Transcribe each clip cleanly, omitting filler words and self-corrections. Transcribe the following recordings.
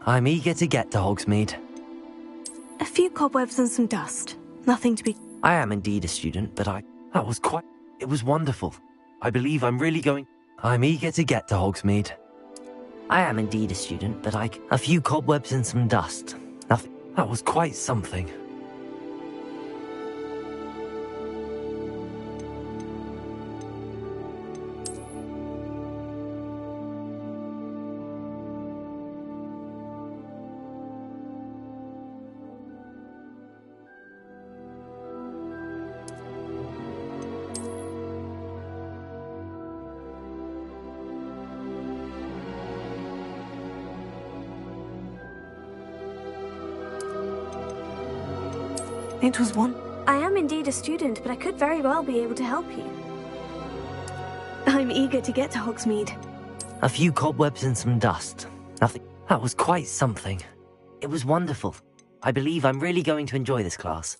I'm eager to get to Hogsmeade. A few cobwebs and some dust. Nothing to be... I am indeed a student, but that was quite... It was wonderful. I believe I'm really going... I'm eager to get to Hogsmeade. I am indeed a student, but a few cobwebs and some dust. Nothing... That was quite something. It was one... I am indeed a student, but I could very well be able to help you. I'm eager to get to Hogsmeade. A few cobwebs and some dust. Nothing... That was quite something. It was wonderful. I believe I'm really going to enjoy this class.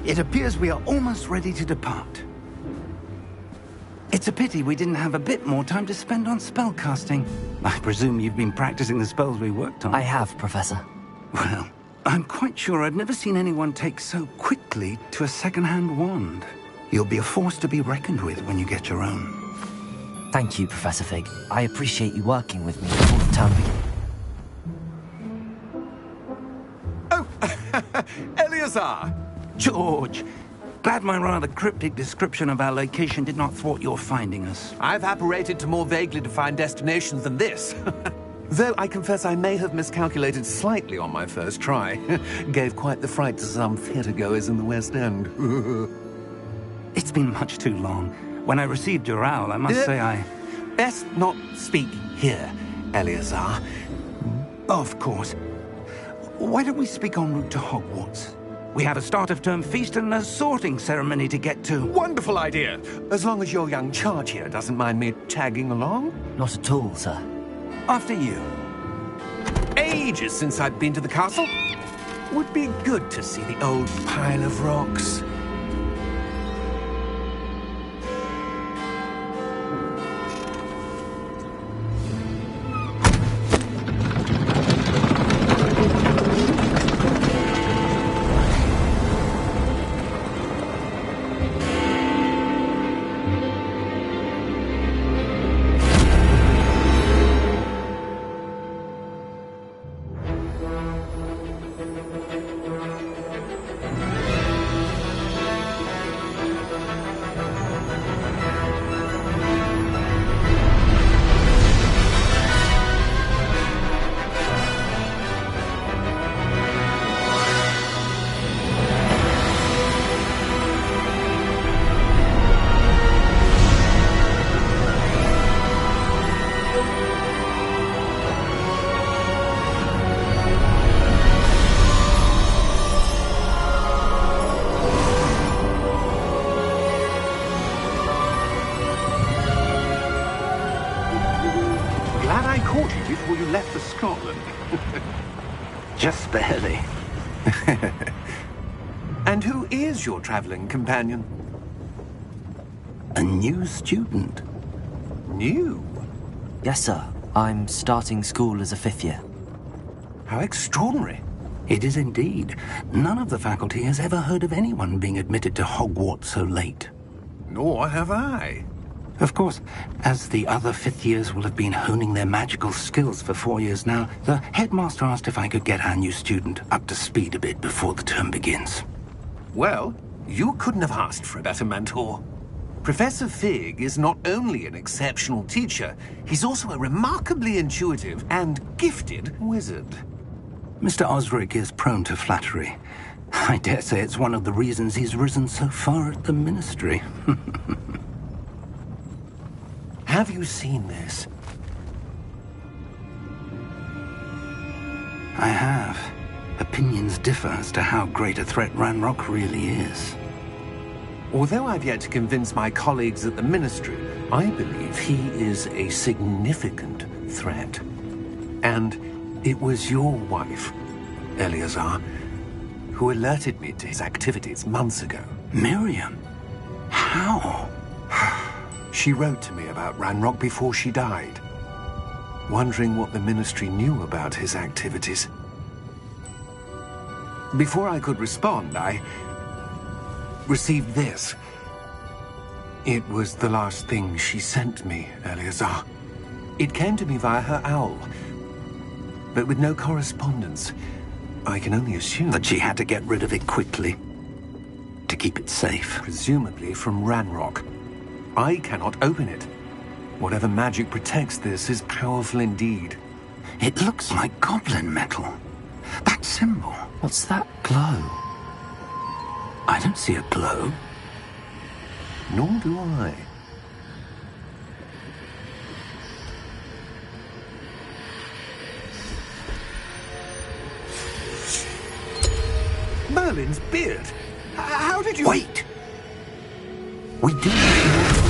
It appears we are almost ready to depart. It's a pity we didn't have a bit more time to spend on spellcasting. I presume you've been practicing the spells we worked on. I have, Professor. Well, I'm quite sure I've never seen anyone take so quickly to a second-hand wand. You'll be a force to be reckoned with when you get your own. Thank you, Professor Fig. I appreciate you working with me before the term begins. Oh, Eleazar! George, glad my rather cryptic description of our location did not thwart your finding us. I've apparated to more vaguely defined destinations than this. Though I confess I may have miscalculated slightly on my first try. Gave quite the fright to some theatre-goers in the West End. It's been much too long. When I received your owl, I must say I... Best not speak here, Eleazar. Of course. Why don't we speak en route to Hogwarts? We have a start-of-term feast and a sorting ceremony to get to. Wonderful idea! As long as your young charge here doesn't mind me tagging along. Not at all, sir. After you. Ages since I've been to the castle. Would be good to see the old pile of rocks. Before you left for Scotland. Just barely. And who is your traveling companion? A new student. New? Yes, sir. I'm starting school as a 5th year. How extraordinary. It is indeed. None of the faculty has ever heard of anyone being admitted to Hogwarts so late. Nor have I. Of course, as the other 5th years will have been honing their magical skills for 4 years now, the headmaster asked if I could get our new student up to speed a bit before the term begins. Well, you couldn't have asked for a better mentor. Professor Fig is not only an exceptional teacher, he's also a remarkably intuitive and gifted wizard. Mr. Osric is prone to flattery. I dare say it's one of the reasons he's risen so far at the Ministry. Have you seen this? I have. Opinions differ as to how great a threat Ranrock really is. Although I've yet to convince my colleagues at the Ministry, I believe he is a significant threat. And it was your wife, Eleazar, who alerted me to his activities months ago. Miriam? How? She wrote to me about Ranrock before she died, wondering what the Ministry knew about his activities. Before I could respond, I received this. It was the last thing she sent me, Eleazar. It came to me via her owl, but with no correspondence. I can only assume That she had to get rid of it quickly to keep it safe. presumably from Ranrock. I cannot open it. Whatever magic protects this is powerful indeed. It looks like goblin metal. That symbol. What's that glow? I don't see a glow. Nor do I. Merlin's beard! How did you... Wait! We do need to...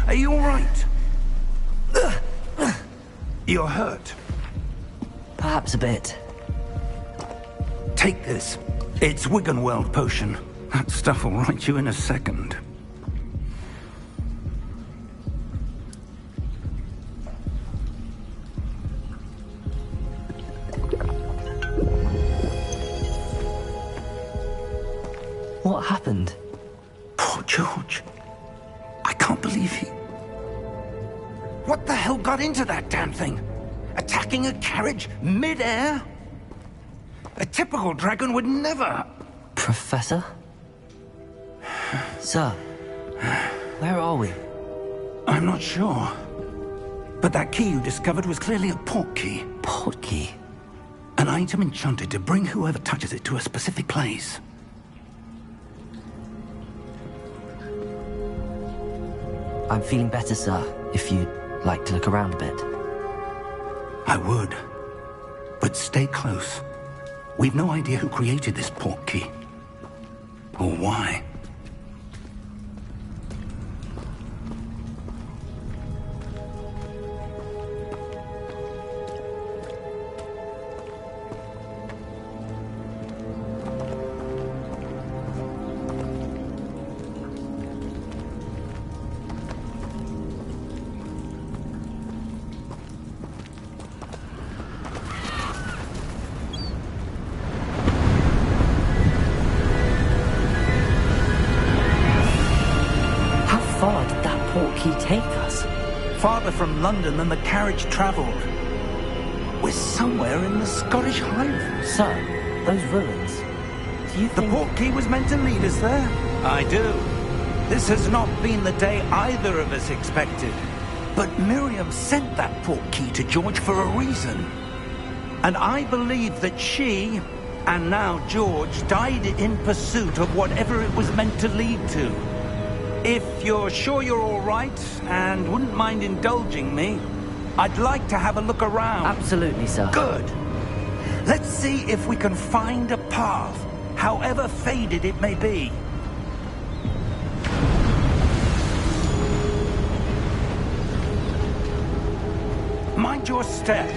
Are you all right? You're hurt. Perhaps a bit. Take this. It's Wiggenweld potion. That stuff will right you in a second. What happened? Poor George. I can't believe he... What the hell got into that damn thing? Attacking a carriage mid-air? A typical dragon would never... Professor? Sir, where are we? I'm not sure. But that key you discovered was clearly a port key. Port key? An item enchanted to bring whoever touches it to a specific place. I'm feeling better, sir, if you'd like to look around a bit. I would. But stay close. We've no idea who created this port key. Or why. Take us? Farther from London than the carriage travelled. We're somewhere in the Scottish Highlands. Sir, those ruins. Do you The think... port key was meant to lead us there? I do. This has not been the day either of us expected. But Miriam sent that port key to George for a reason. And I believe that she, and now George, died in pursuit of whatever it was meant to lead to. If you're sure you're all right, and wouldn't mind indulging me, I'd like to have a look around. Absolutely, sir. Good. Let's see if we can find a path, however faded it may be. Mind your step.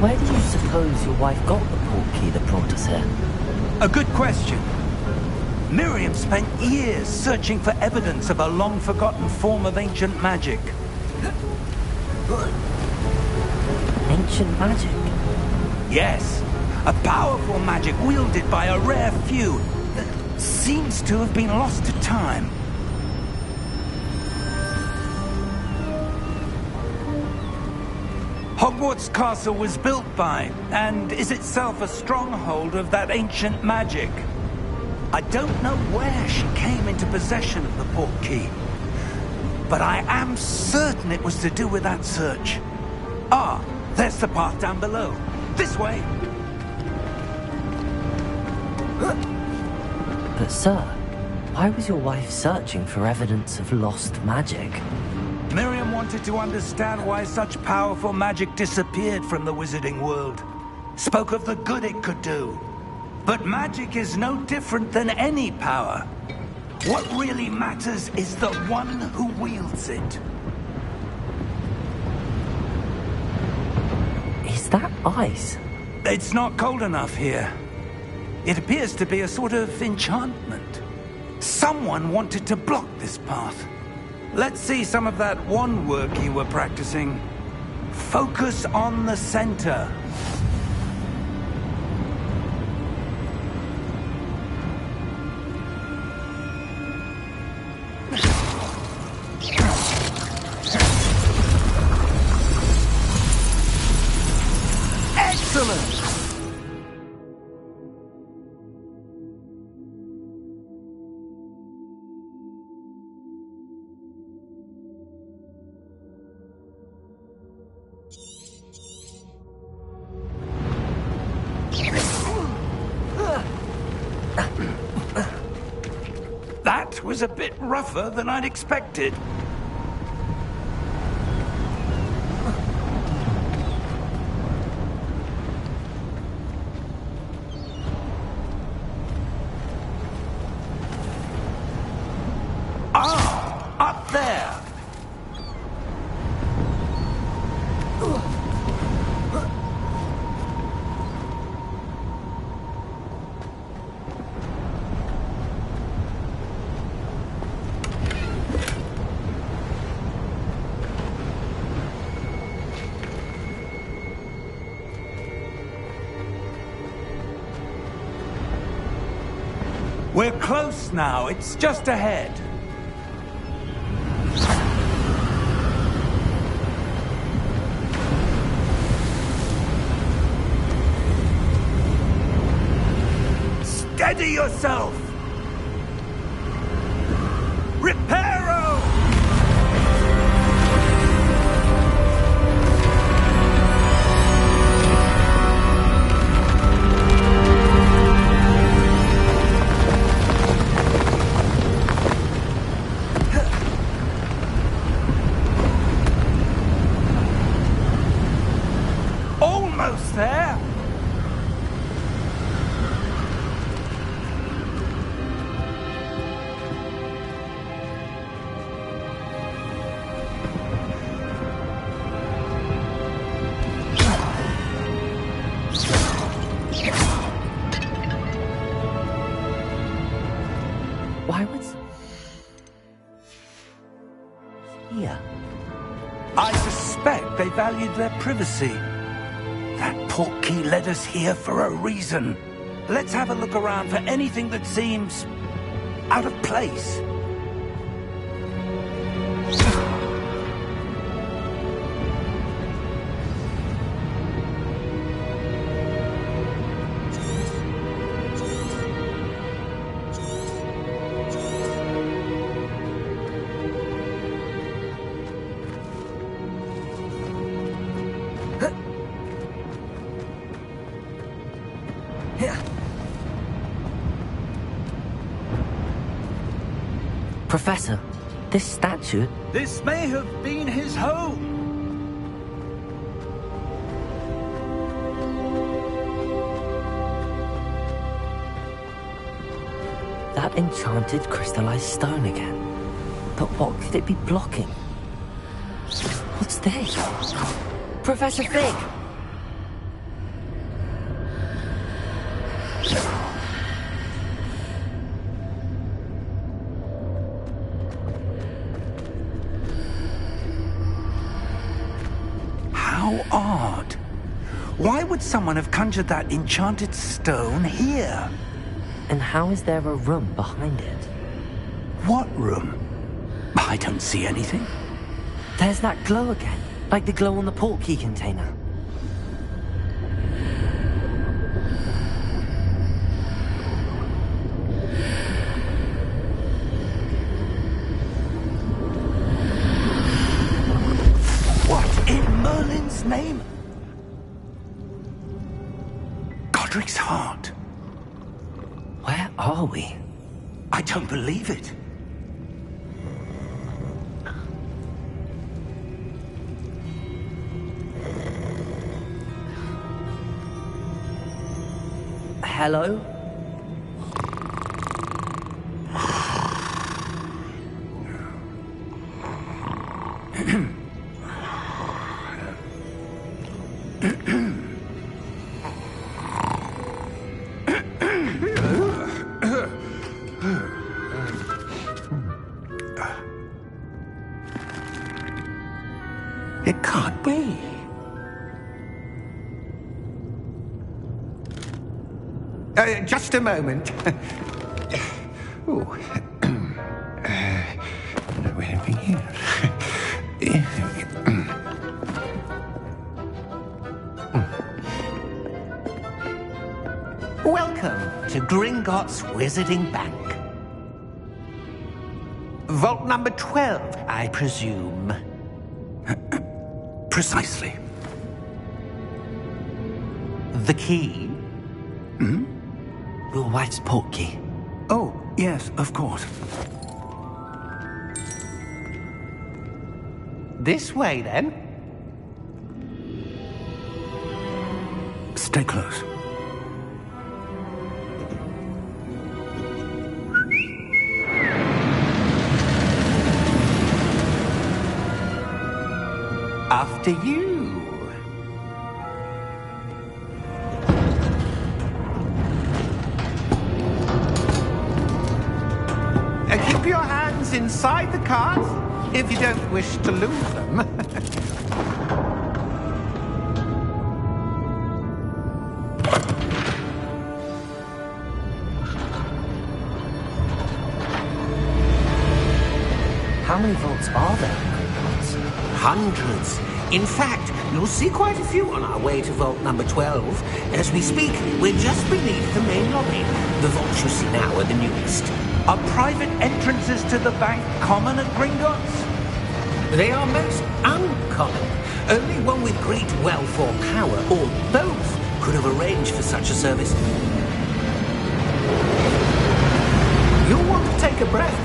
Where do you suppose your wife got the portkey that brought us here? A good question. Miriam spent years searching for evidence of a long-forgotten form of ancient magic. Ancient magic? Yes, a powerful magic wielded by a rare few that seems to have been lost to time. Hogwarts Castle was built by, and is itself a stronghold of that ancient magic. I don't know where she came into possession of the portkey, but I am certain it was to do with that search. Ah, there's the path down below. This way! But sir, why was your wife searching for evidence of lost magic? Miriam wanted to understand why such powerful magic disappeared from the wizarding world. Spoke of the good it could do. But magic is no different than any power. What really matters is the one who wields it. Is that ice? It's not cold enough here. It appears to be a sort of enchantment. Someone wanted to block this path. Let's see some of that wand work you were practicing. Focus on the center. Excellent! That was a bit rougher than I'd expected. Ah, up there. We're close now. It's just ahead. Steady yourself! Reparo! Almost there! Why was... here? I suspect they valued their privacy. That portkey led us here for a reason. Let's have a look around for anything that seems out of place. Professor, this statue... This may have been his home. That enchanted crystallized stone again. But what could it be blocking? What's this? Professor Fig! How odd. Why would someone have conjured that enchanted stone here? And how is there a room behind it? What room? I don't see anything. There's that glow again, like the glow on the portkey container. What in Merlin's name? Godric's heart. Where are we? I don't believe it. Hello? It can't be. Just a moment. Oh. Anything here? Welcome to Gringotts Wizarding Bank. Vault number 12, I presume. Precisely. The key? Your wife's portkey. Oh, yes, of course. This way, then. Stay close. After you. Keep your hands inside the cart if you don't wish to lose them. How many vaults are there in Gringotts? Hundreds. In fact, you'll see quite a few on our way to vault number 12. As we speak, we're just beneath the main lobby. The vaults you see now are the newest. Are private entrances to the bank common at Gringotts? They are most uncommon. Only one with great wealth or power, or both, could have arranged for such a service. You'll want to take a breath.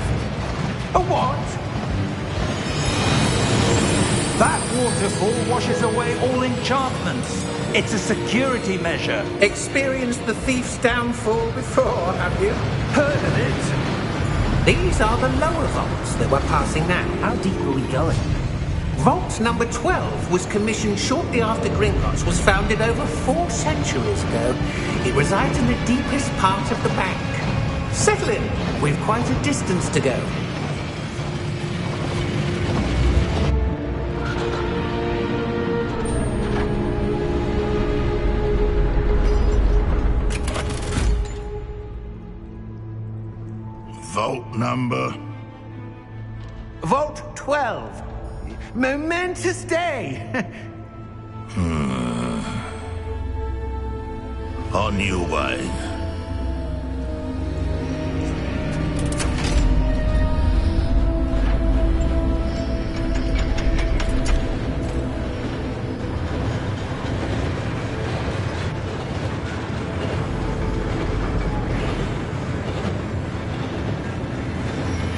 A what? That waterfall washes away all enchantments. It's a security measure. Experienced the thief's downfall before, have you? Heard of it? These are the lower vaults that we're passing now. How deep are we going? Vault number 12 was commissioned shortly after Gringotts was founded over 4 centuries ago. It resides in the deepest part of the bank. Settle in. We've quite a distance to go. Vault number? Vault 12. Momentous day. On your way.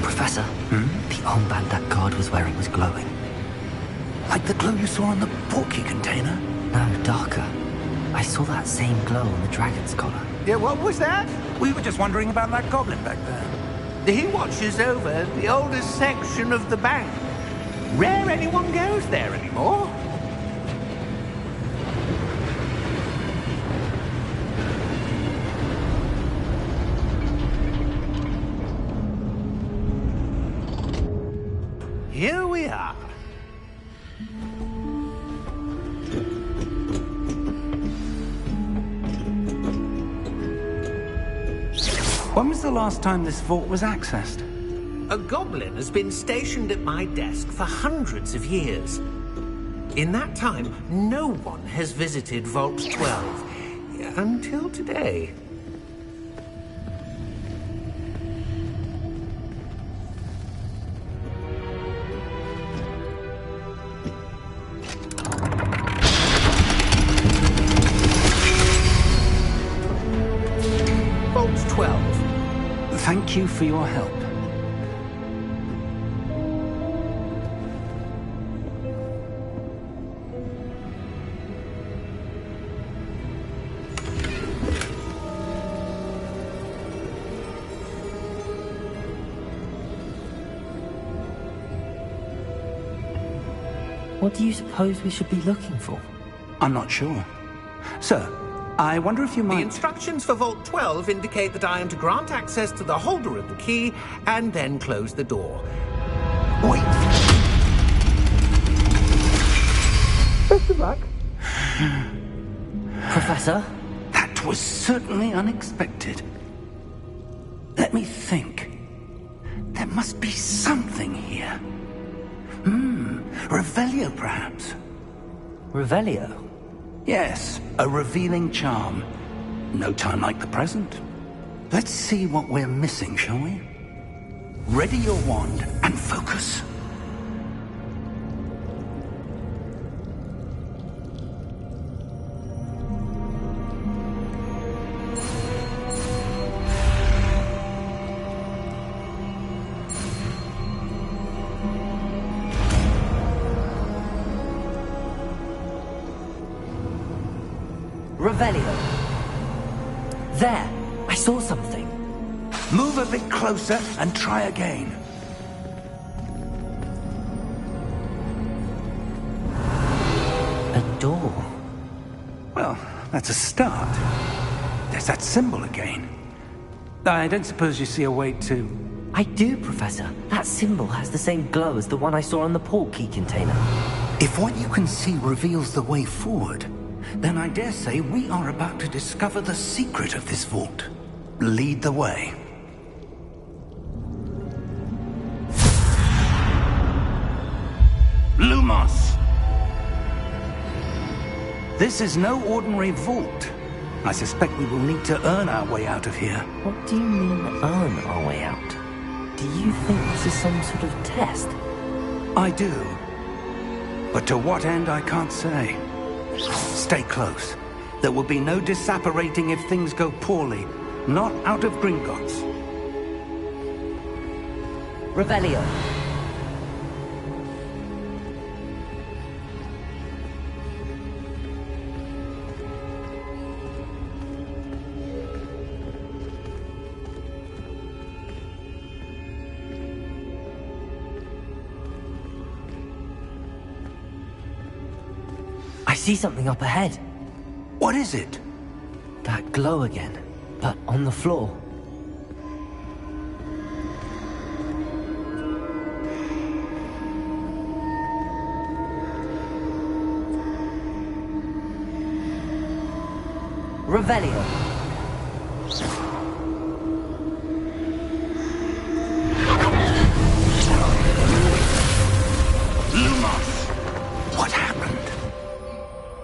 Professor, the armband that guard was wearing was glowing. Like the glow you saw on the portkey container? No, darker. I saw that same glow on the dragon's collar. Yeah, what was that? We were just wondering about that goblin back there. He watches over the oldest section of the bank. Rare anyone goes there anymore. Here we are. When was the last time this vault was accessed? A goblin has been stationed at my desk for hundreds of years. In that time, no one has visited Vault 12. Until today. Vault 12. Thank you for your help. What do you suppose we should be looking for? I'm not sure. Sir, I wonder if you The might... instructions for Vault 12 indicate that I am to grant access to the holder of the key and then close the door. Wait! Best of luck. Professor? That was certainly unexpected. Let me think. There must be something here. Revelio, perhaps? Revelio? Yes, a revealing charm. No time like the present. Let's see what we're missing, shall we? Ready your wand and focus. Revelio. There! I saw something. Move a bit closer and try again. A door. Well, that's a start. There's that symbol again. I don't suppose you see a way to... I do, Professor. That symbol has the same glow as the one I saw on the port key container. If what you can see reveals the way forward, then I dare say we are about to discover the secret of this vault. Lead the way. Lumos! This is no ordinary vault. I suspect we will need to earn our way out of here. What do you mean, earn our way out? Do you think this is some sort of test? I do. But to what end, I can't say. Stay close. There will be no disapparating if things go poorly. Not out of Gringotts. Revelio. I see something up ahead. What is it? That glow again, but on the floor. Revelio. Lumos! What happened?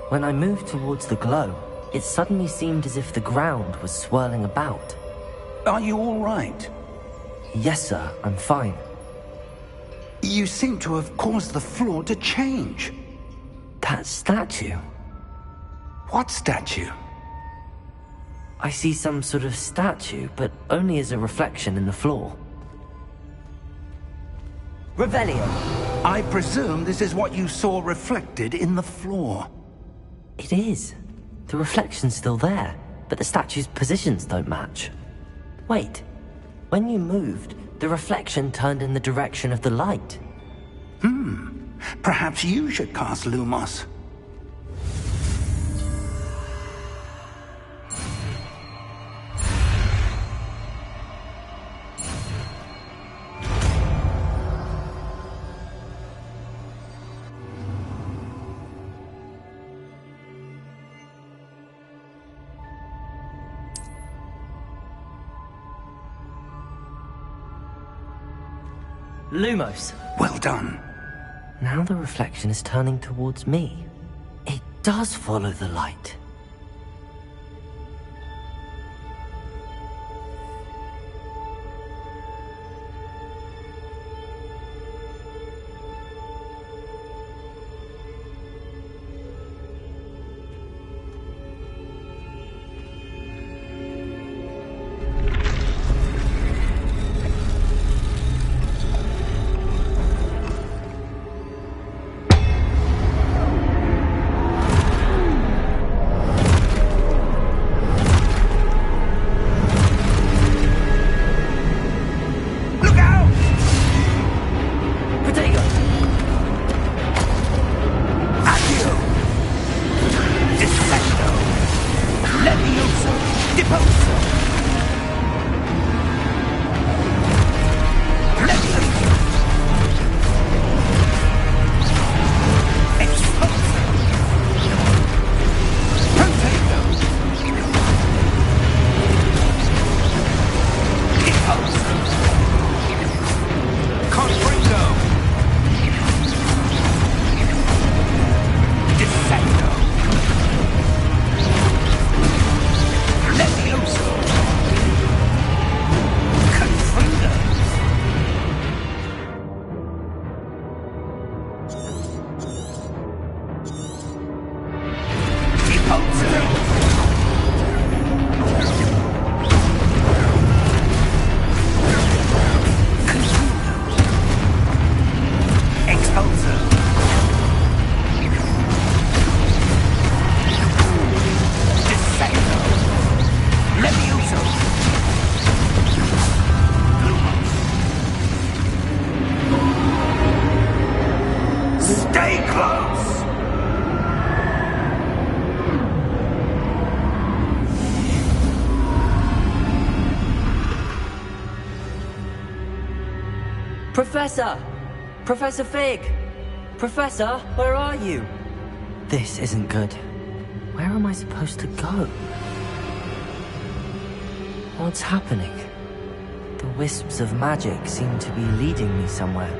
When I moved towards the glow, it suddenly seemed as if the ground was swirling about. Are you all right? Yes, sir, I'm fine. You seem to have caused the floor to change. That statue. What statue? I see some sort of statue, but only as a reflection in the floor. Revelio. I presume this is what you saw reflected in the floor. It is. The reflection's still there, but the statue's positions don't match. Wait. When you moved, the reflection turned in the direction of the light. Perhaps you should cast Lumos. Lumos. Well done. Now the reflection is turning towards me. It does follow the light. Professor! Professor Fig! Professor, where are you? This isn't good. Where am I supposed to go? What's happening? The wisps of magic seem to be leading me somewhere.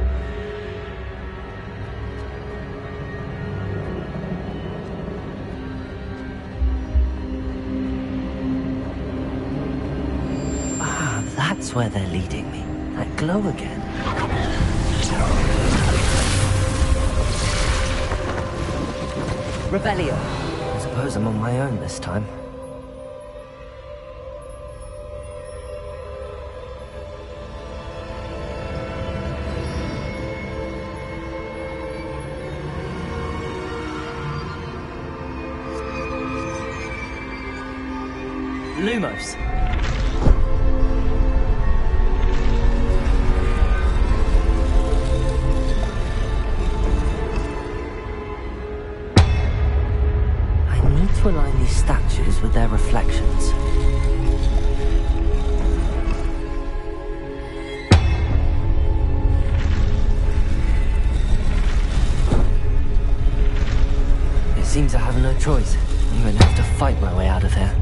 Ah, that's where they're leading me. That glow again. Revelio. I suppose I'm on my own this time. Lumos. To align these statues with their reflections. It seems I have no choice. I'm going to have to fight my way out of here.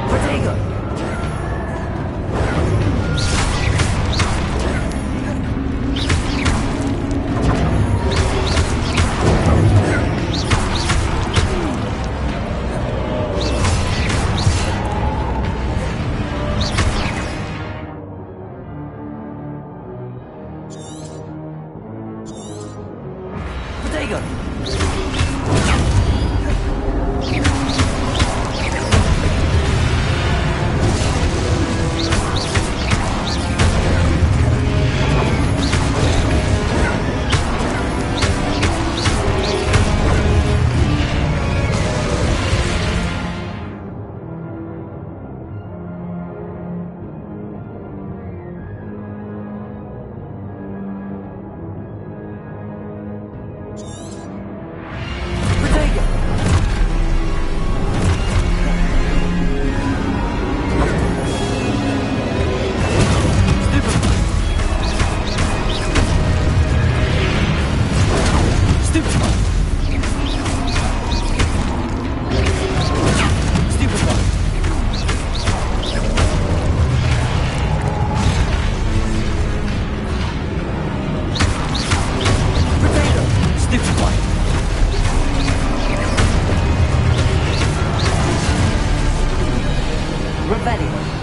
Protego! Revelio.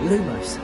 Lumos.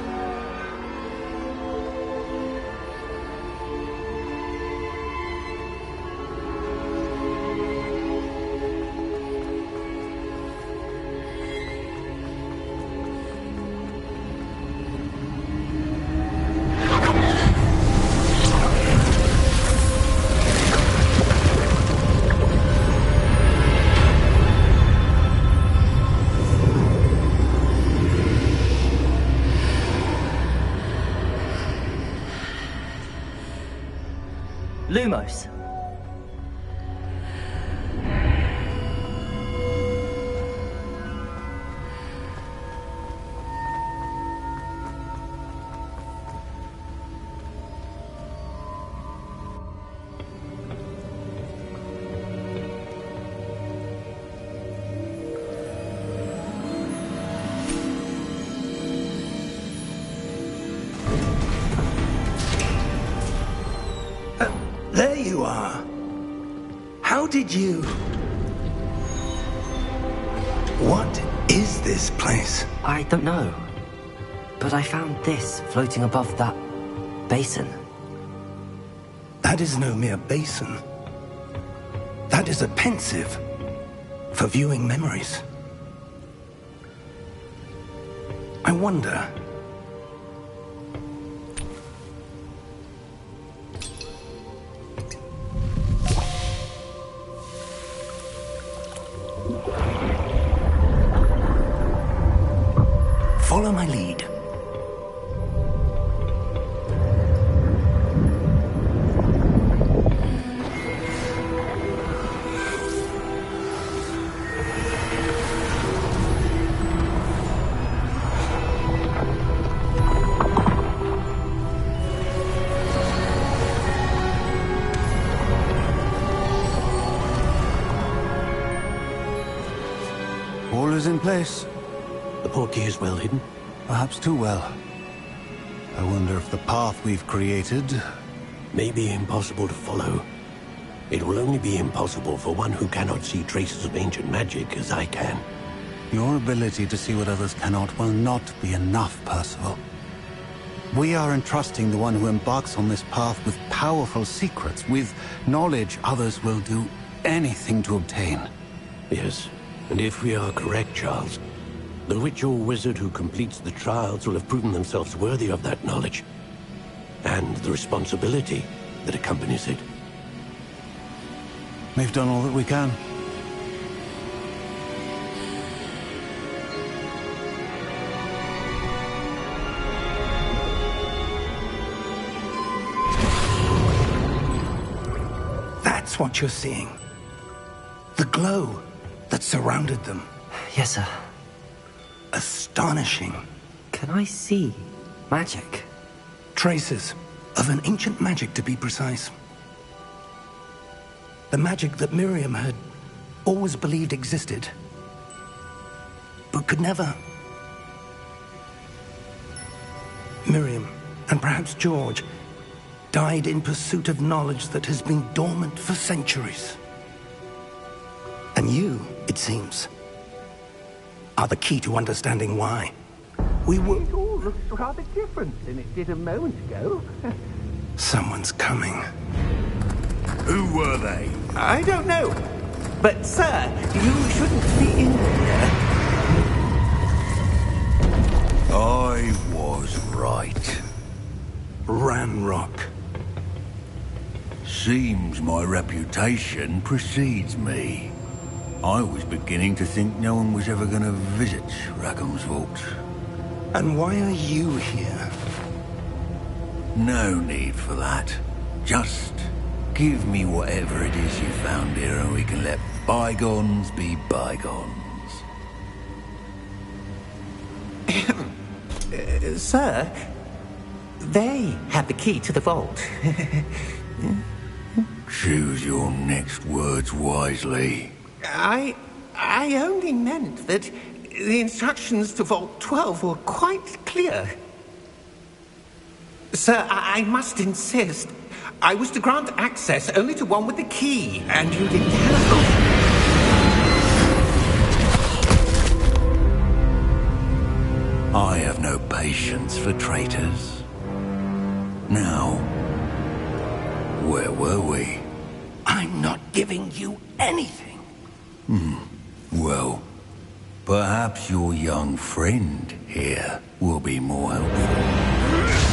Lumos. There you are. How did you... What is this place? I don't know. But I found this floating above that basin. That is no mere basin. That is a pensive for viewing memories. I wonder... Follow my lead. All is in place. The portkey is well hidden? Perhaps too well. I wonder if the path we've created... may be impossible to follow. It will only be impossible for one who cannot see traces of ancient magic as I can. Your ability to see what others cannot will not be enough, Percival. We are entrusting the one who embarks on this path with powerful secrets, with knowledge others will do anything to obtain. Yes, and if we are correct, Charles, the witch or wizard who completes the trials will have proven themselves worthy of that knowledge, and the responsibility that accompanies it. We've done all that we can. That's what you're seeing. The glow that surrounded them. Yes, sir. Astonishing. Can I see magic? Traces of an ancient magic, to be precise. The magic that Miriam had always believed existed, but could never. Miriam, and perhaps George, died in pursuit of knowledge that has been dormant for centuries. And you, it seems, are the key to understanding why. We were... It all looks rather different than it did a moment ago. Someone's coming. Who were they? I don't know. But, sir, you shouldn't be in here. I was right. Ranrock. Seems my reputation precedes me. I was beginning to think no one was ever going to visit Rackham's vault. And why are you here? No need for that. Just give me whatever it is you found here and we can let bygones be bygones. Sir, they have the key to the vault. Choose your next words wisely. I only meant that the instructions to Vault 12 were quite clear. Sir, I must insist. I was to grant access only to one with the key, and you didn't have... I have no patience for traitors. Now, where were we? I'm not giving you anything. Well, perhaps your young friend here will be more helpful.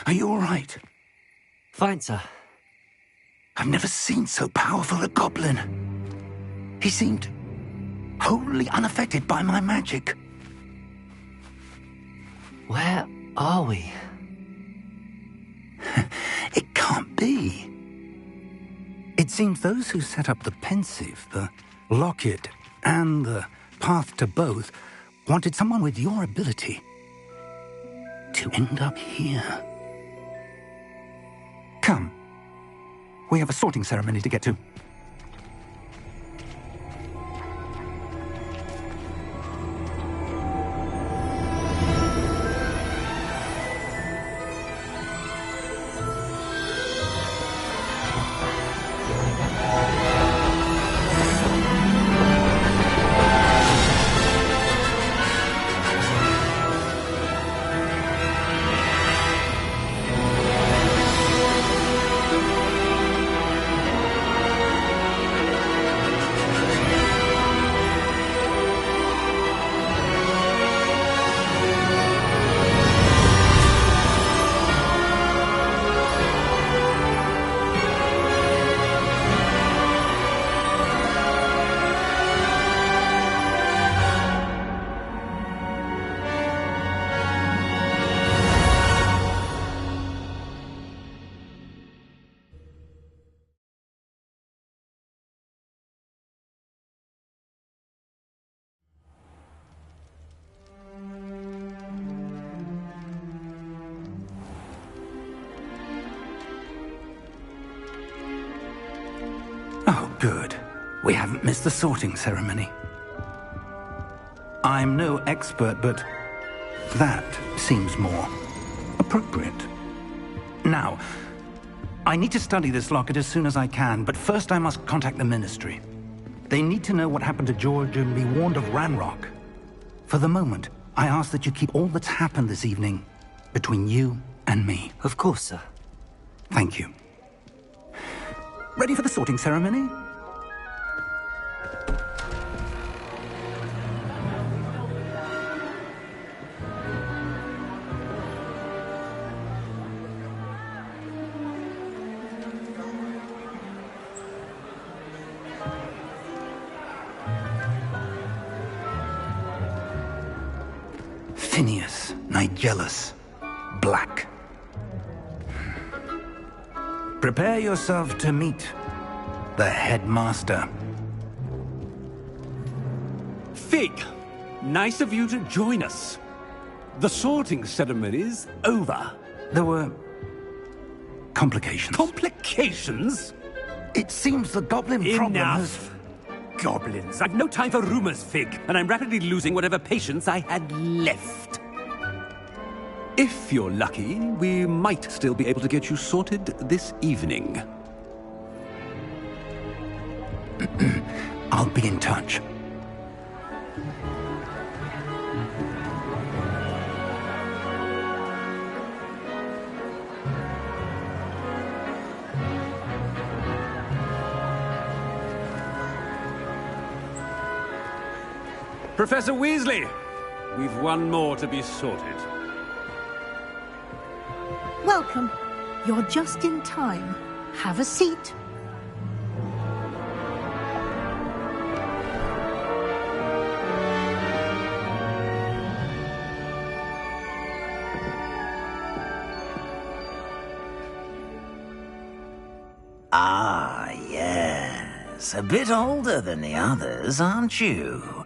Are you all right? Fine, sir. I've never seen so powerful a goblin. He seemed wholly unaffected by my magic. Where are we? It can't be. It seems those who set up the Pensieve, the Locket, and the Path to Both wanted someone with your ability to end up here. Come. We have a sorting ceremony to get to. Oh, good. We haven't missed the sorting ceremony. I'm no expert, but that seems more appropriate. Now, I need to study this locket as soon as I can, but first I must contact the Ministry. They need to know what happened to George and be warned of Ranrock. For the moment, I ask that you keep all that's happened this evening between you and me. Of course, sir. Thank you. Ready for the sorting ceremony? jealous. Black. Prepare yourself to meet the headmaster. Fig, nice of you to join us. The sorting ceremony's over. There were complications. Complications? It seems the goblin problem has... Enough! Goblins. I've no time for rumors, Fig, and I'm rapidly losing whatever patience I had left. If you're lucky, we might still be able to get you sorted this evening. I'll be in touch. Professor Weasley, we've one more to be sorted. Welcome. You're just in time. Have a seat. Ah, yes. A bit older than the others, aren't you?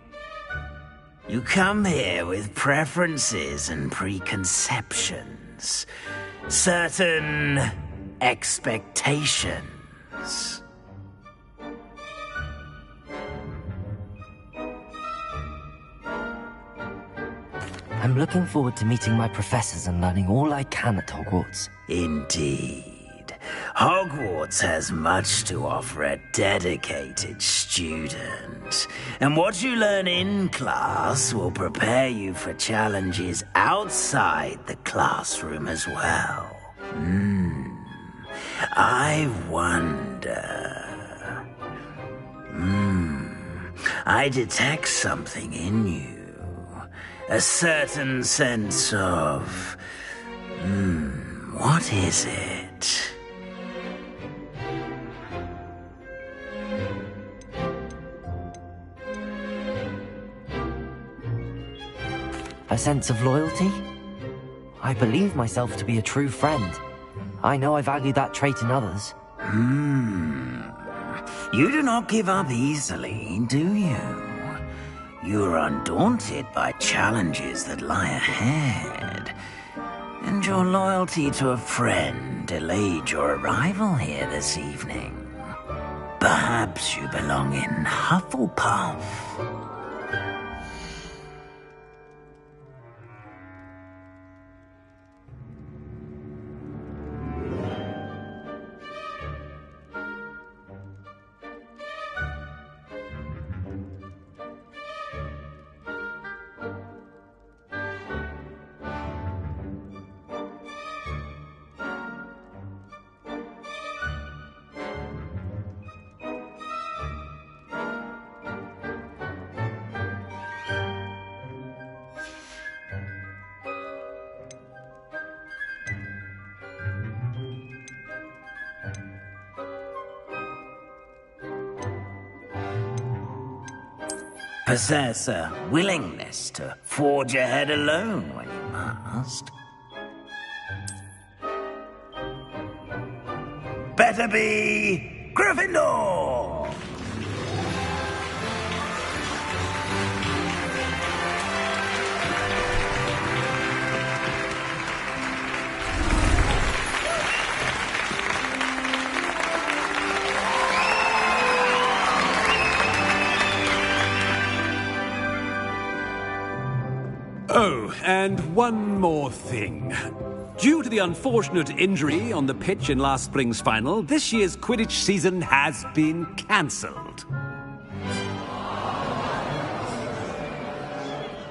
You come here with preferences and preconceptions. Certain expectations. I'm looking forward to meeting my professors and learning all I can at Hogwarts. Indeed. Hogwarts has much to offer a dedicated student. And what you learn in class will prepare you for challenges outside the classroom as well. I wonder... I detect something in you. A certain sense of... what is it? A sense of loyalty? I believe myself to be a true friend. I know I value that trait in others. You do not give up easily, do you? You are undaunted by challenges that lie ahead. And your loyalty to a friend delayed your arrival here this evening. Perhaps you belong in Hufflepuff. Possess a willingness to forge ahead alone when you must. Better be Gryffindor! Oh, and one more thing. Due to the unfortunate injury on the pitch in last spring's final, this year's Quidditch season has been cancelled.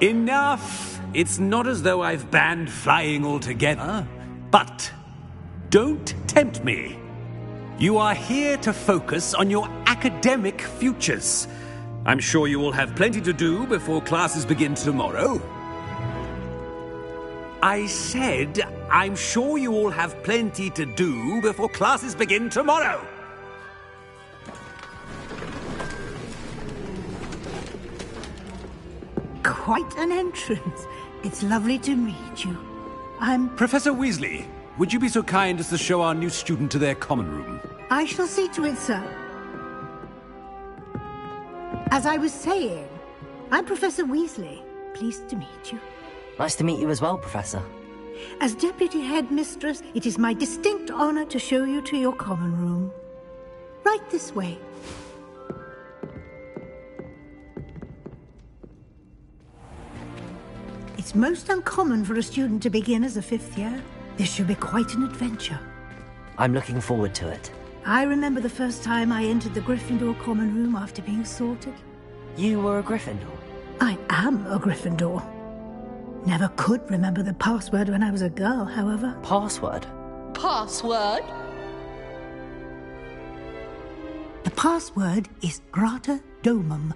Enough! It's not as though I've banned flying altogether. But don't tempt me. You are here to focus on your academic futures. I'm sure you will have plenty to do before classes begin tomorrow. I said, I'm sure you all have plenty to do before classes begin tomorrow. Quite an entrance. It's lovely to meet you. Professor Weasley, would you be so kind as to show our new student to their common room? I shall see to it, sir. As I was saying, I'm Professor Weasley. Pleased to meet you. Nice to meet you as well, Professor. As Deputy Headmistress, it is my distinct honor to show you to your common room. Right this way. It's most uncommon for a student to begin as a 5th year. This should be quite an adventure. I'm looking forward to it. I remember the first time I entered the Gryffindor common room after being sorted. You were a Gryffindor? I am a Gryffindor. Never could remember the password when I was a girl, however. Password? Password? The password is Grata Domum.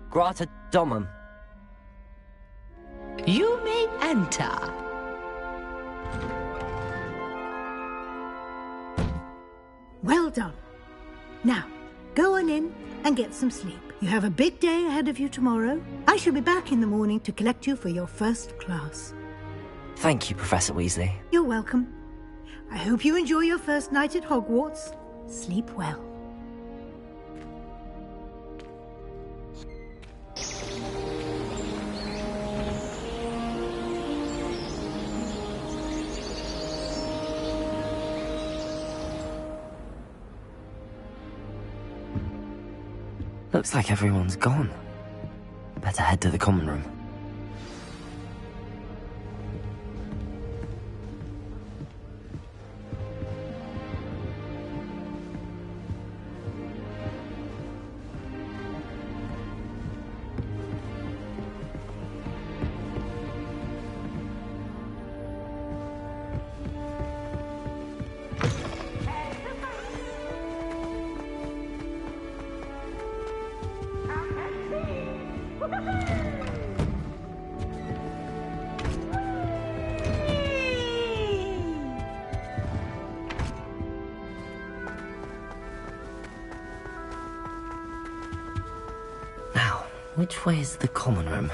Grata Domum. You may enter. Well done. Now, go on in and get some sleep. You have a big day ahead of you tomorrow. I shall be back in the morning to collect you for your first class. Thank you, Professor Weasley. You're welcome. I hope you enjoy your first night at Hogwarts. Sleep well. Looks like everyone's gone. Better head to the common room. Which way is the common room?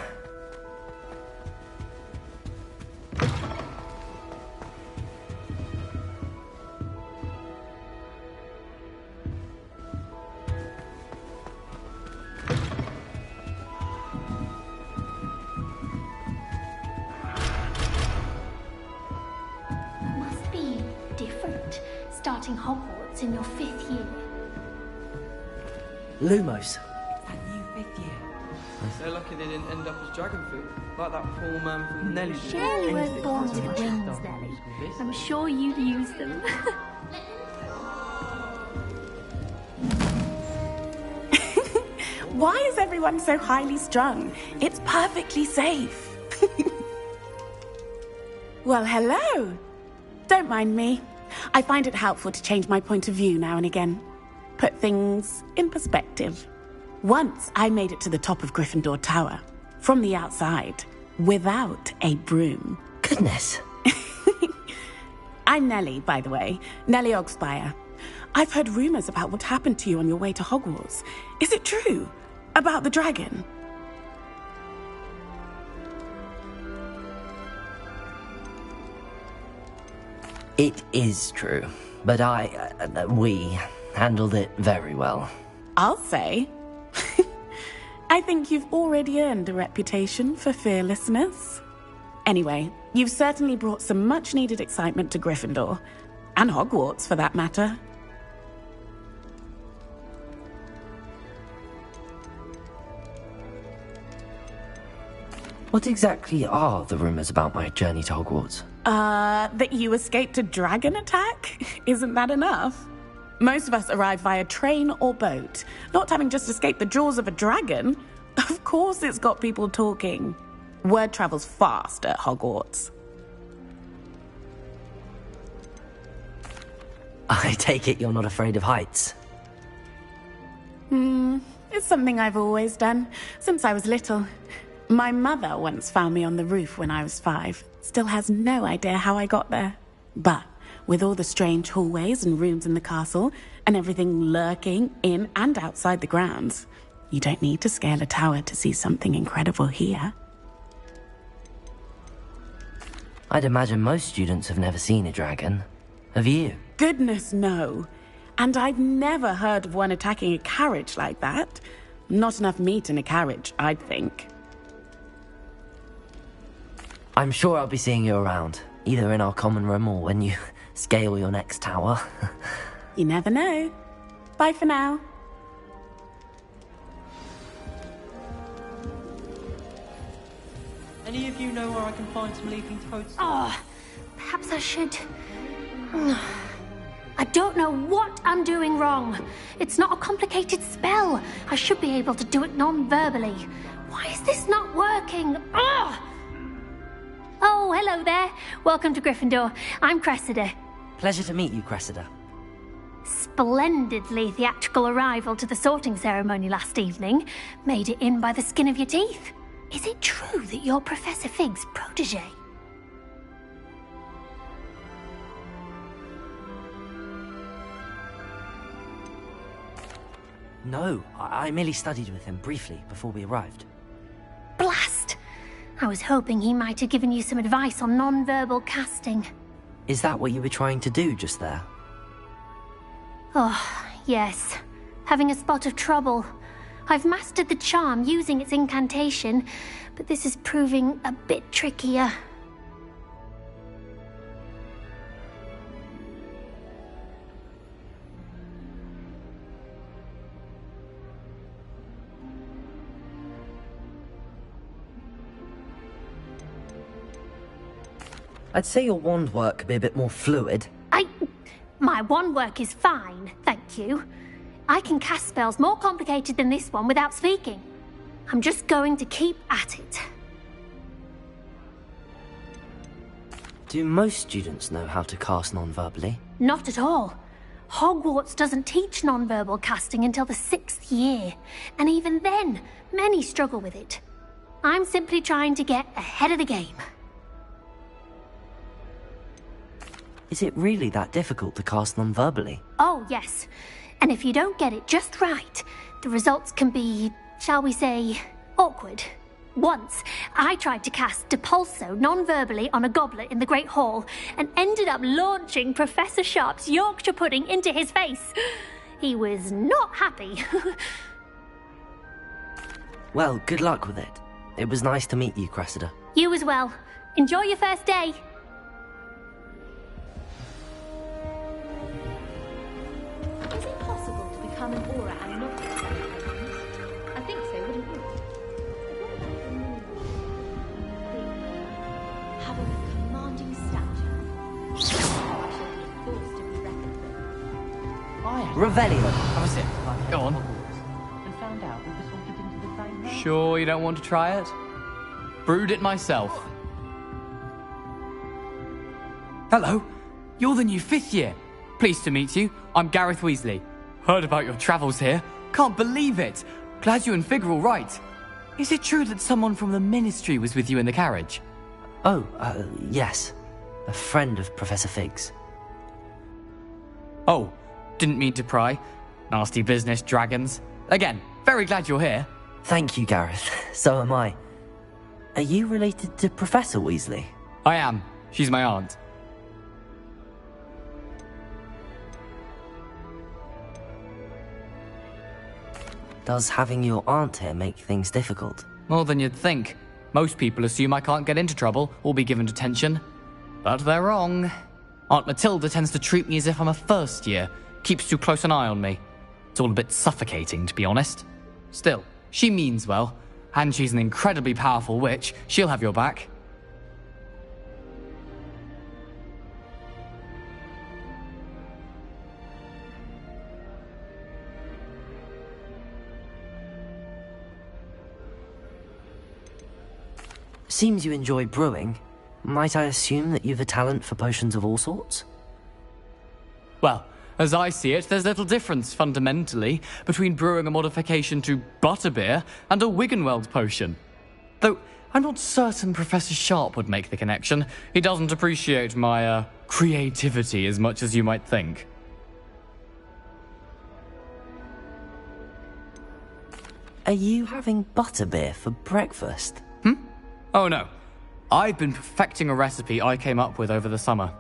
Must be different, starting Hogwarts in your 5th year. Lumos. They're lucky they didn't end up as dragon fruit, like that poor man from Nelly. Surely weren't born with wings, Nelly. I'm sure you'd use them. Why is everyone so highly strung? It's perfectly safe. Well, hello. Don't mind me. I find it helpful to change my point of view now and again. Put things in perspective. Once I made it to the top of Gryffindor Tower, from the outside, without a broom. Goodness. I'm Nellie, by the way. Nellie Oggspire. I've heard rumors about what happened to you on your way to Hogwarts. Is it true? About the dragon? It is true, but we handled it very well. I'll say. I think you've already earned a reputation for fearlessness. Anyway, you've certainly brought some much-needed excitement to Gryffindor. And Hogwarts, for that matter. What exactly are the rumors about my journey to Hogwarts? That you escaped a dragon attack? Isn't that enough? Most of us arrive via train or boat, not having just escaped the jaws of a dragon. Of course it's got people talking. Word travels fast at Hogwarts. I take it you're not afraid of heights? It's something I've always done, since I was little. My mother once found me on the roof when I was 5. Still has no idea how I got there. But with all the strange hallways and rooms in the castle, and everything lurking in and outside the grounds, you don't need to scale a tower to see something incredible here. I'd imagine most students have never seen a dragon. Have you? Goodness, no. And I've never heard of one attacking a carriage like that. Not enough meat in a carriage, I'd think. I'm sure I'll be seeing you around, either in our common room or when you scale your next tower. You never know. Bye for now. Any of you know where I can find some leaping toads? Oh, perhaps I should. I don't know what I'm doing wrong. It's not a complicated spell. I should be able to do it non-verbally. Why is this not working? Ugh! Oh, hello there. Welcome to Gryffindor. I'm Cressida. Pleasure to meet you, Cressida. Splendidly theatrical arrival to the sorting ceremony last evening. Made it in by the skin of your teeth. Is it true that you're Professor Fig's protege? No, I merely studied with him briefly before we arrived. Blast! I was hoping he might have given you some advice on non-verbal casting. Is that what you were trying to do just there? Oh, yes. Having a spot of trouble. I've mastered the charm using its incantation, but this is proving a bit trickier. I'd say your wand work could be a bit more fluid. My wand work is fine, thank you. I can cast spells more complicated than this one without speaking. I'm just going to keep at it. Do most students know how to cast non-verbally? Not at all. Hogwarts doesn't teach non-verbal casting until the 6th year, and even then, many struggle with it. I'm simply trying to get ahead of the game. Is it really that difficult to cast non-verbally? Oh, yes. And if you don't get it just right, the results can be, shall we say, awkward. Once, I tried to cast Depulso non-verbally on a goblet in the Great Hall and ended up launching Professor Sharp's Yorkshire pudding into his face. He was not happy. Well, good luck with it. It was nice to meet you, Cressida. You as well. Enjoy your first day. Is it possible to become an aura and not get things? I think so, wouldn't you? Have a commanding stature. I shall be a force to be reckoned with. Revelio. Have a sip. Go on. And found out we just wanted into the same house. Sure you don't want to try it? Brewed it myself. Hello. You're the new 5th year. Pleased to meet you. I'm Gareth Weasley. Heard about your travels here. Can't believe it. Glad you and Fig are all right. Is it true that someone from the Ministry was with you in the carriage? Oh, yes. A friend of Professor Fig's. Oh, didn't mean to pry. Nasty business, dragons. Again, very glad you're here. Thank you, Gareth. So am I. Are you related to Professor Weasley? I am. She's my aunt. Does having your aunt here make things difficult? More than you'd think. Most people assume I can't get into trouble or be given detention. But they're wrong. Aunt Matilda tends to treat me as if I'm a first year, keeps too close an eye on me. It's all a bit suffocating, to be honest. Still, she means well, and she's an incredibly powerful witch. She'll have your back. Seems you enjoy brewing. Might I assume that you've a talent for potions of all sorts? Well, as I see it, there's little difference, fundamentally, between brewing a modification to butterbeer and a Wiggenweld potion. Though, I'm not certain Professor Sharp would make the connection. He doesn't appreciate my, creativity as much as you might think. Are you having butterbeer for breakfast? Oh no. I've been perfecting a recipe I came up with over the summer.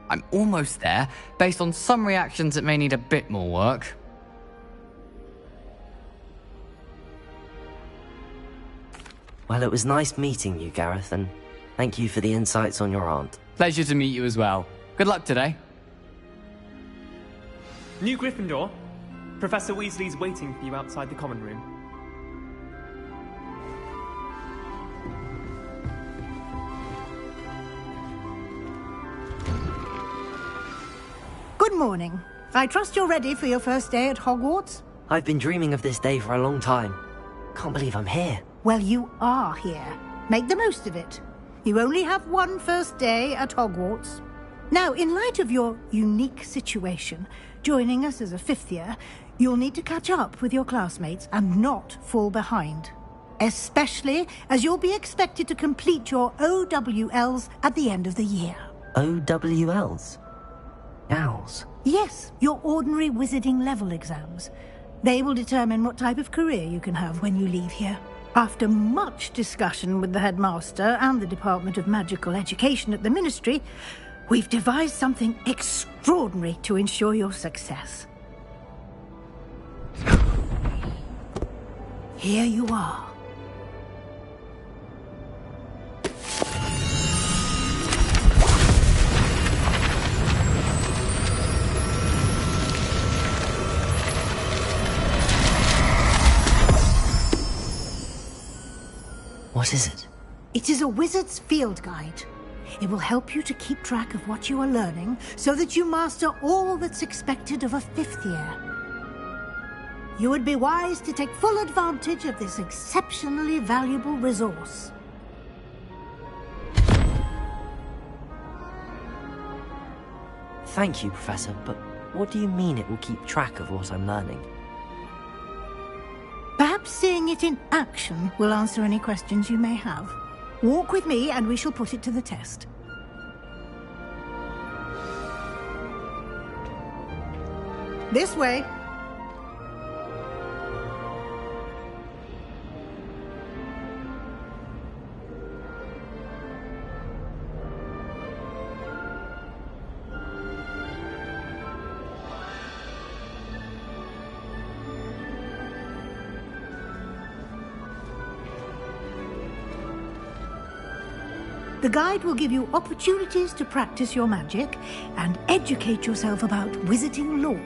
I'm almost there. Based on some reactions, it may need a bit more work. Well, it was nice meeting you, Gareth, and thank you for the insights on your aunt. Pleasure to meet you as well. Good luck today. New Gryffindor. Professor Weasley's waiting for you outside the common room. Good morning. I trust you're ready for your first day at Hogwarts? I've been dreaming of this day for a long time. Can't believe I'm here. Well, you are here. Make the most of it. You only have one first day at Hogwarts. Now, in light of your unique situation, joining us as a fifth year, you'll need to catch up with your classmates and not fall behind. Especially as you'll be expected to complete your OWLs at the end of the year. OWLs? Owls? Yes, your ordinary wizarding level exams. They will determine what type of career you can have when you leave here. After much discussion with the headmaster and the Department of Magical Education at the Ministry, we've devised something extraordinary to ensure your success. Here you are. What is it? It is a wizard's field guide. It will help you to keep track of what you are learning so that you master all that's expected of a fifth year. You would be wise to take full advantage of this exceptionally valuable resource. Thank you, Professor, but what do you mean it will keep track of what I'm learning? Perhaps seeing it in action will answer any questions you may have. Walk with me and we shall put it to the test. This way. The guide will give you opportunities to practice your magic and educate yourself about wizarding lore.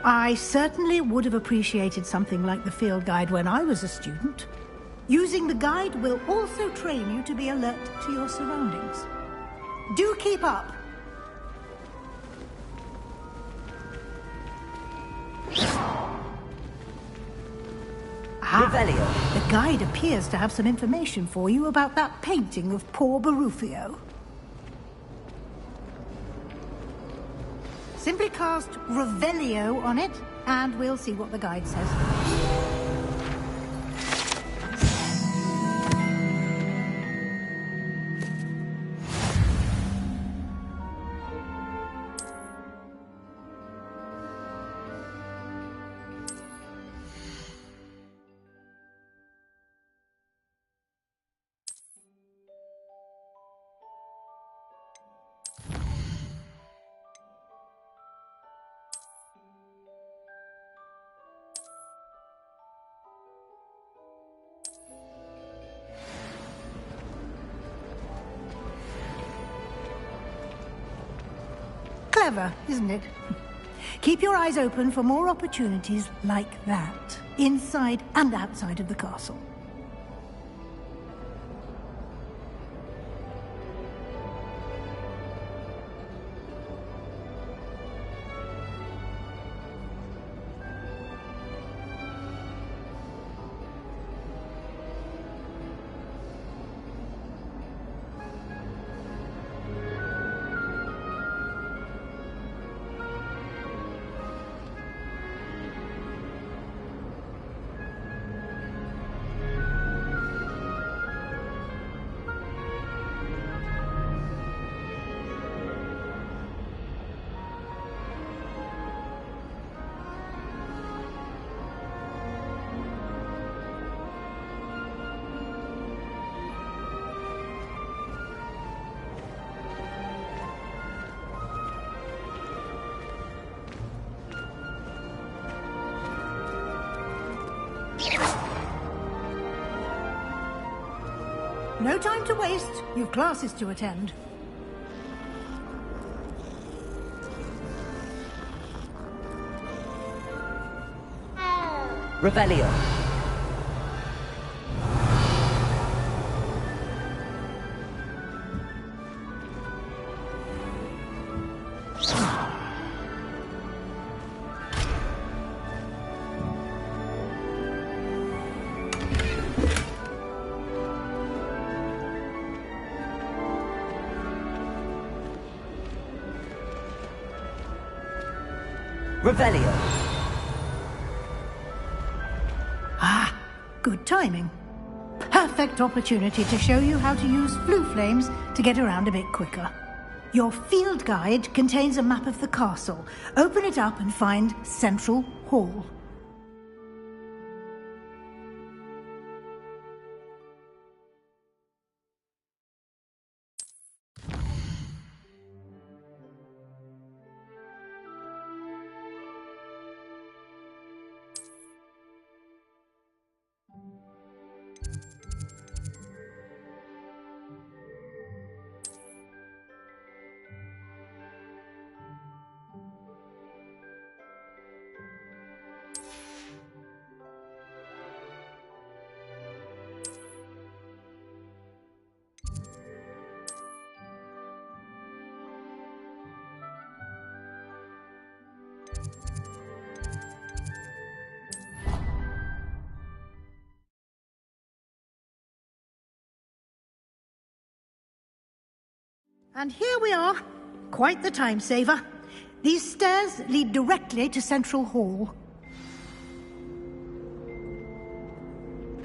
I certainly would have appreciated something like the field guide when I was a student. Using the guide will also train you to be alert to your surroundings. Do keep up! Revelio. The guide appears to have some information for you about that painting of poor Barufio. Simply cast Revelio on it, and we'll see what the guide says. Clever, isn't it? Keep your eyes open for more opportunities like that, inside and outside of the castle. No time to waste. You've classes to attend. Revelio. Revelio. Ah, good timing. Perfect opportunity to show you how to use flue flames to get around a bit quicker. Your field guide contains a map of the castle. Open it up and find Central Hall. And here we are. Quite the time saver. These stairs lead directly to Central Hall.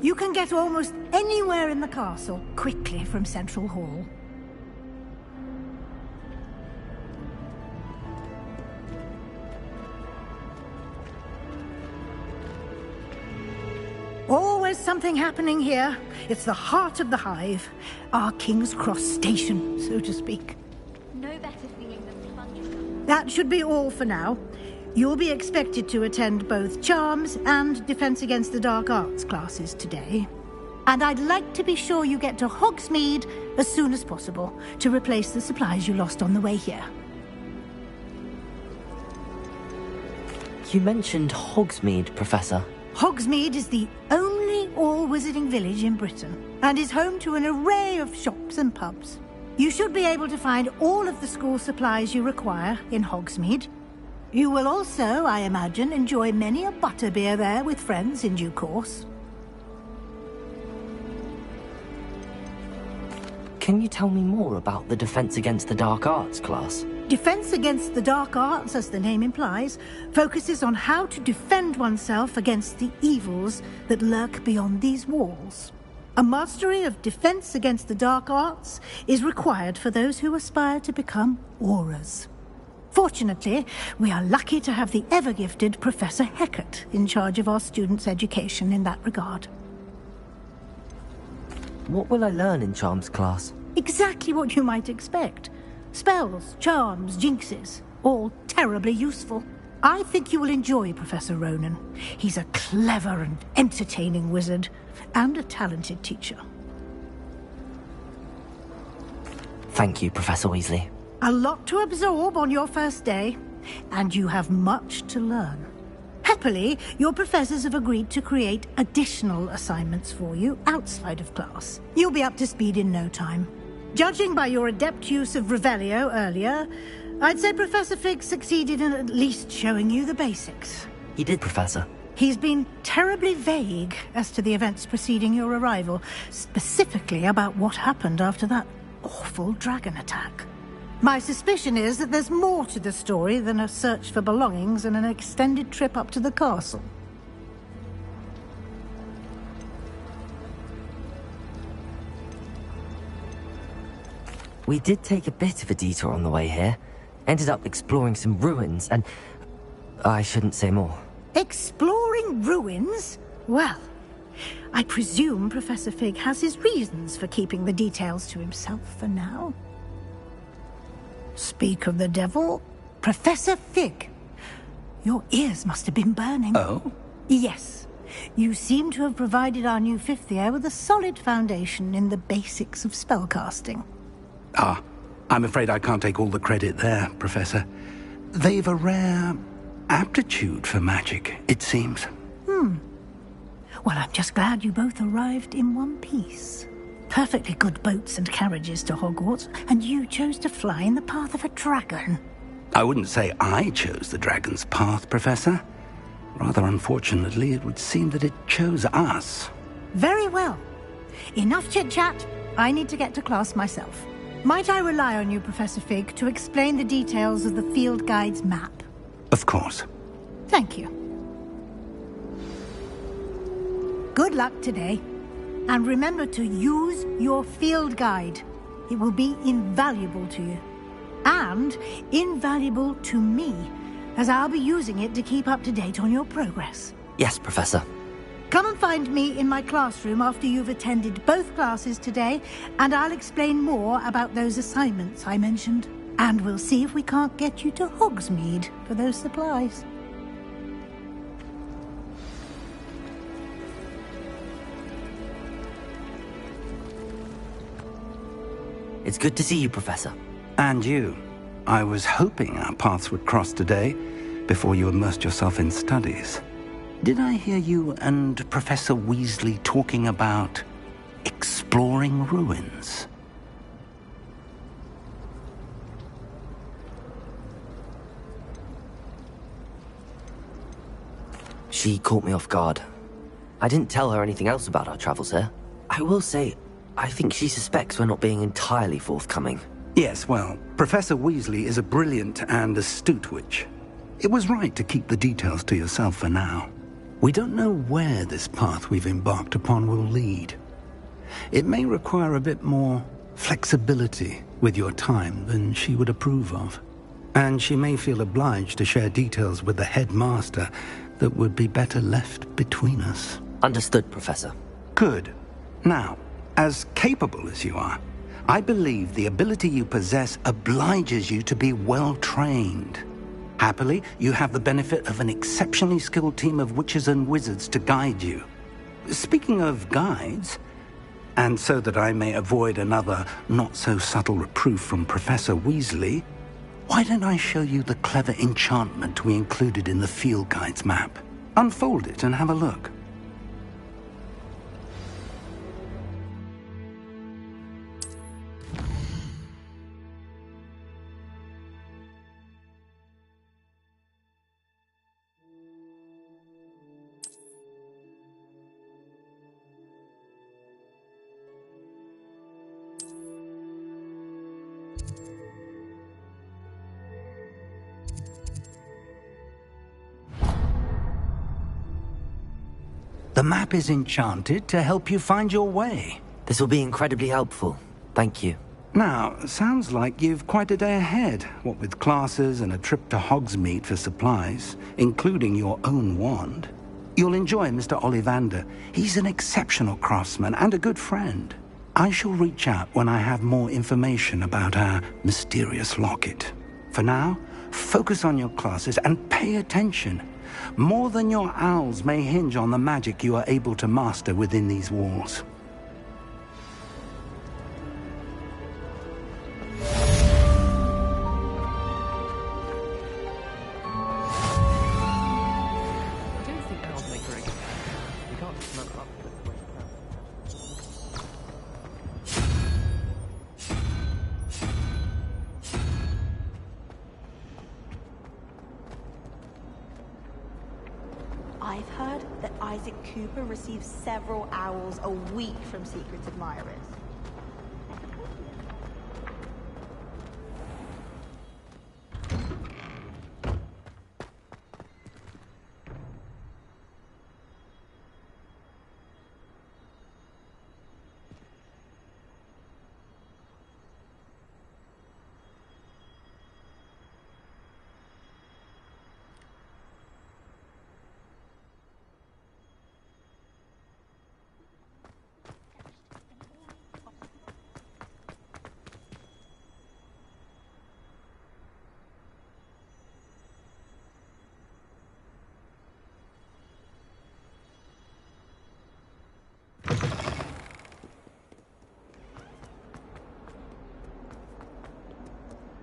You can get almost anywhere in the castle quickly from Central Hall. Always something happening here. It's the heart of the hive. Our King's Cross station, so to speak. No better feeling than plunging. That should be all for now. You'll be expected to attend both Charms and Defense Against the Dark Arts classes today. And I'd like to be sure you get to Hogsmeade as soon as possible to replace the supplies you lost on the way here. You mentioned Hogsmeade, Professor. Hogsmeade is the only all-wizarding village in Britain and is home to an array of shops and pubs. You should be able to find all of the school supplies you require in Hogsmeade. You will also, I imagine, enjoy many a butterbeer there with friends in due course. Can you tell me more about the Defense Against the Dark Arts class? Defense Against the Dark Arts, as the name implies, focuses on how to defend oneself against the evils that lurk beyond these walls. A mastery of Defense Against the Dark Arts is required for those who aspire to become Aurors. Fortunately, we are lucky to have the ever-gifted Professor Hecat in charge of our students' education in that regard. What will I learn in Charms class? Exactly what you might expect. Spells, charms, jinxes, all terribly useful. I think you will enjoy Professor Ronen. He's a clever and entertaining wizard, and a talented teacher. Thank you, Professor Weasley. A lot to absorb on your first day, and you have much to learn. Happily, your professors have agreed to create additional assignments for you outside of class. You'll be up to speed in no time. Judging by your adept use of Revelio earlier, I'd say Professor Fig succeeded in at least showing you the basics. He did, Professor. He's been terribly vague as to the events preceding your arrival, specifically about what happened after that awful dragon attack. My suspicion is that there's more to the story than a search for belongings and an extended trip up to the castle. We did take a bit of a detour on the way here. Ended up exploring some ruins and... I shouldn't say more. Exploring ruins? Well, I presume Professor Fig has his reasons for keeping the details to himself for now. Speak of the devil, Professor Fig. Your ears must have been burning. Oh? Yes. You seem to have provided our new fifth year with a solid foundation in the basics of spellcasting. Ah, I'm afraid I can't take all the credit there, Professor. They've a rare aptitude for magic, it seems. Well, I'm just glad you both arrived in one piece. Perfectly good boats and carriages to Hogwarts, and you chose to fly in the path of a dragon. I wouldn't say I chose the dragon's path, Professor. Rather unfortunately, it would seem that it chose us. Very well. Enough chit-chat. I need to get to class myself. Might I rely on you, Professor Fig, to explain the details of the field guide's map? Of course. Thank you. Good luck today. And remember to use your field guide. It will be invaluable to you. And invaluable to me, as I'll be using it to keep up to date on your progress. Yes, Professor. Come and find me in my classroom after you've attended both classes today, and I'll explain more about those assignments I mentioned. And we'll see if we can't get you to Hogsmeade for those supplies. It's good to see you, Professor. And you. I was hoping our paths would cross today, before you immersed yourself in studies. Did I hear you and Professor Weasley talking about exploring ruins? She caught me off guard. I didn't tell her anything else about our travels here. I will say, I think she suspects we're not being entirely forthcoming. Yes, well, Professor Weasley is a brilliant and astute witch. It was right to keep the details to yourself for now. We don't know where this path we've embarked upon will lead. It may require a bit more flexibility with your time than she would approve of. And she may feel obliged to share details with the headmaster that would be better left between us. Understood, Professor. Good. Now, as capable as you are, I believe the ability you possess obliges you to be well trained. Happily, you have the benefit of an exceptionally skilled team of witches and wizards to guide you. Speaking of guides, and so that I may avoid another not-so-subtle reproof from Professor Weasley, why don't I show you the clever enchantment we included in the field guide's map? Unfold it and have a look. The map is enchanted to help you find your way. This will be incredibly helpful. Thank you. Now, sounds like you've quite a day ahead, what with classes and a trip to Hogsmeade for supplies, including your own wand. You'll enjoy Mr. Ollivander. He's an exceptional craftsman and a good friend. I shall reach out when I have more information about our mysterious locket. For now, focus on your classes and pay attention. More than your owls may hinge on the magic you are able to master within these walls. I've heard that Isaac Cooper receives several owls a week from secret admirers.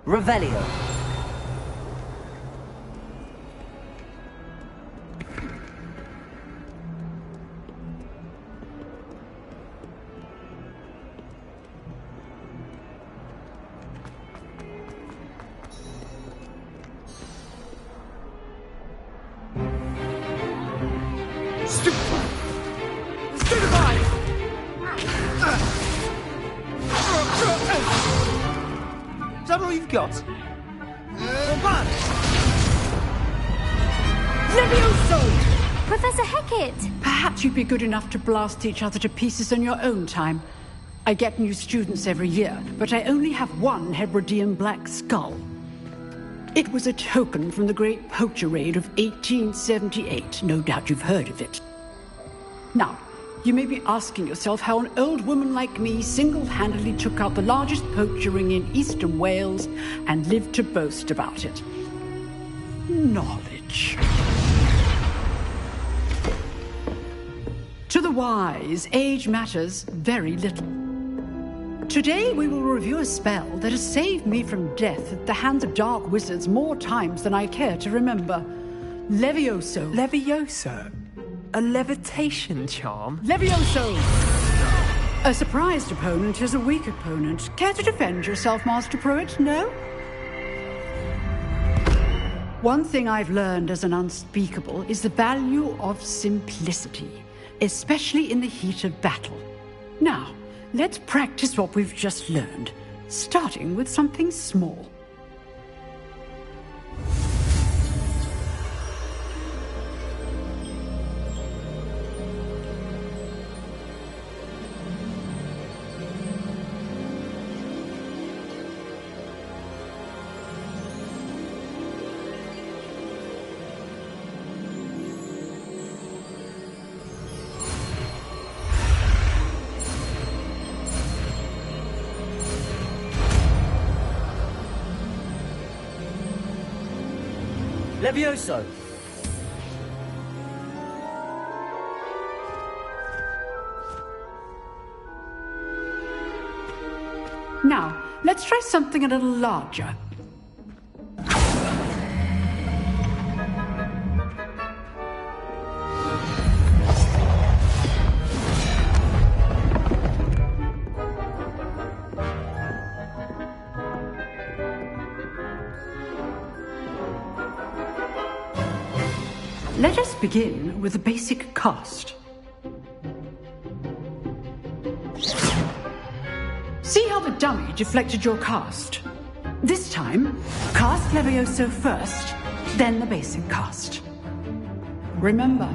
Revelio. Is that all you've got? Levioso! Professor Hecat! Perhaps you'd be good enough to blast each other to pieces on your own time. I get new students every year, but I only have one Hebridean black skull. It was a token from the Great Poacher Raid of 1878. No doubt you've heard of it. Now, you may be asking yourself how an old woman like me single-handedly took out the largest poacher ring in eastern Wales and lived to boast about it. Knowledge. To the wise, age matters very little. Today we will review a spell that has saved me from death at the hands of dark wizards more times than I care to remember. Levioso. Levioso? A levitation charm? Levioso! A surprised opponent is a weak opponent. Care to defend yourself, Master Pruitt? No? One thing I've learned as an unspeakable is the value of simplicity, especially in the heat of battle. Now, let's practice what we've just learned, starting with something small. Levioso. Now, let's try something a little larger. Let us begin with the basic cast. See how the dummy deflected your cast? This time, cast Levioso first, then the basic cast. Remember,